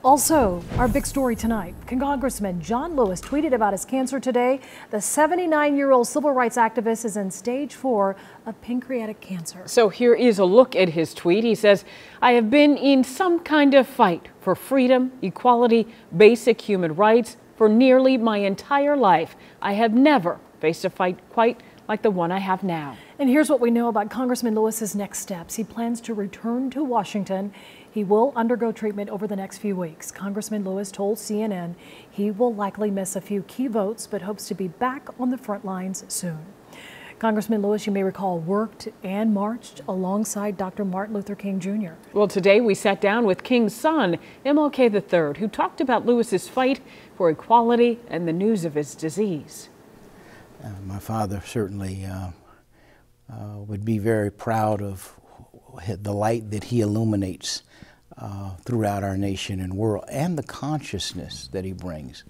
Also, our big story tonight, Congressman John Lewis tweeted about his cancer today. The 79-year-old civil rights activist is in stage 4 of pancreatic cancer. So here is a look at his tweet. He says, "I have been in some kind of fight for freedom, equality, basic human rights for nearly my entire life. I have never faced a fight quite like the one I have now." And here's what we know about Congressman Lewis's next steps. He plans to return to Washington. He will undergo treatment over the next few weeks. Congressman Lewis told CNN he will likely miss a few key votes, but hopes to be back on the front lines soon. Congressman Lewis, you may recall, worked and marched alongside Dr. Martin Luther King Jr. Well, today we sat down with King's son, MLK III, who talked about Lewis's fight for equality and the news of his disease. My father certainly would be very proud of the light that he illuminates throughout our nation and world, and the consciousness that he brings.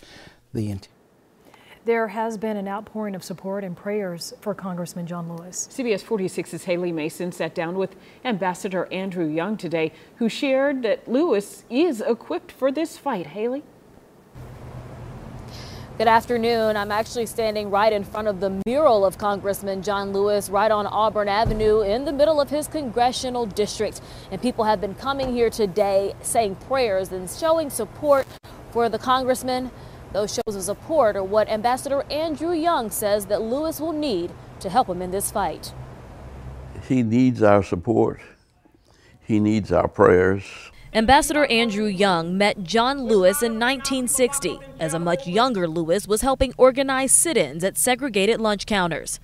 There has been an outpouring of support and prayers for Congressman John Lewis. CBS 46's Haley Mason sat down with Ambassador Andrew Young today, who shared that Lewis is equipped for this fight. Haley? Good afternoon. I'm actually standing right in front of the mural of Congressman John Lewis right on Auburn Avenue in the middle of his congressional district. And people have been coming here today saying prayers and showing support for the congressman. Those shows of support are what Ambassador Andrew Young says that Lewis will need to help him in this fight. He needs our support. He needs our prayers. Ambassador Andrew Young met John Lewis in 1960 as a much younger Lewis was helping organize sit-ins at segregated lunch counters.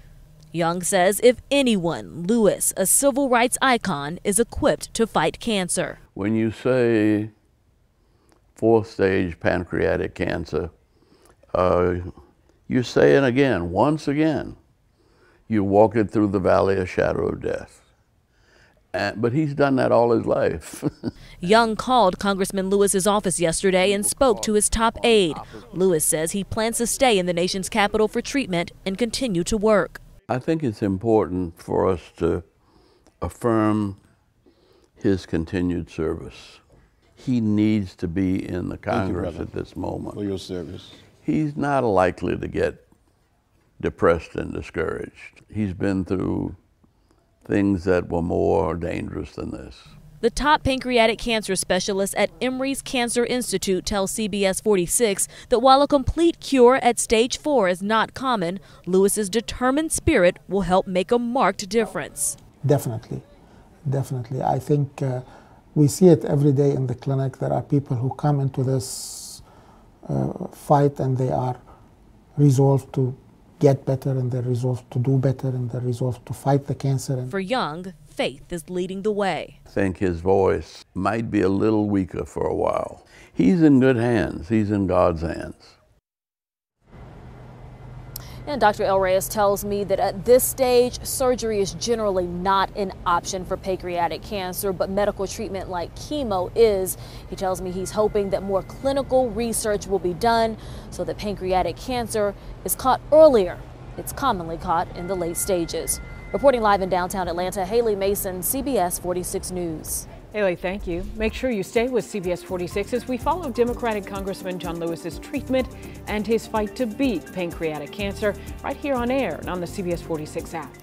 Young says if anyone, Lewis, a civil rights icon, is equipped to fight cancer. When you say 4th stage pancreatic cancer, you're saying again, once again, you're walking through the valley of shadow of death. But he's done that all his life. Young called Congressman Lewis's office yesterday and spoke to his top aide. Lewis says he plans to stay in the nation's capital for treatment and continue to work. I think it's important for us to affirm his continued service. He needs to be in the Congress at this moment. For your service. He's not likely to get depressed and discouraged. He's been through things that were more dangerous than this. The top pancreatic cancer specialist at Emory's Cancer Institute tells CBS 46 that while a complete cure at stage 4 is not common, Lewis's determined spirit will help make a marked difference. Definitely. I think we see it every day in the clinic. There are people who come into this fight and they are resolved to get better, and they're resolved to do better, and they're resolved to fight the cancer. For Young, faith is leading the way. I think his voice might be a little weaker for a while. He's in good hands. He's in God's hands. And Dr. El Reyes tells me that at this stage, surgery is generally not an option for pancreatic cancer, but medical treatment like chemo is. He tells me he's hoping that more clinical research will be done so that pancreatic cancer is caught earlier. It's commonly caught in the late stages. Reporting live in downtown Atlanta, Haley Mason, CBS 46 News. Haley, thank you. Make sure you stay with CBS 46 as we follow Democratic Congressman John Lewis's treatment and his fight to beat pancreatic cancer right here on air and on the CBS 46 app.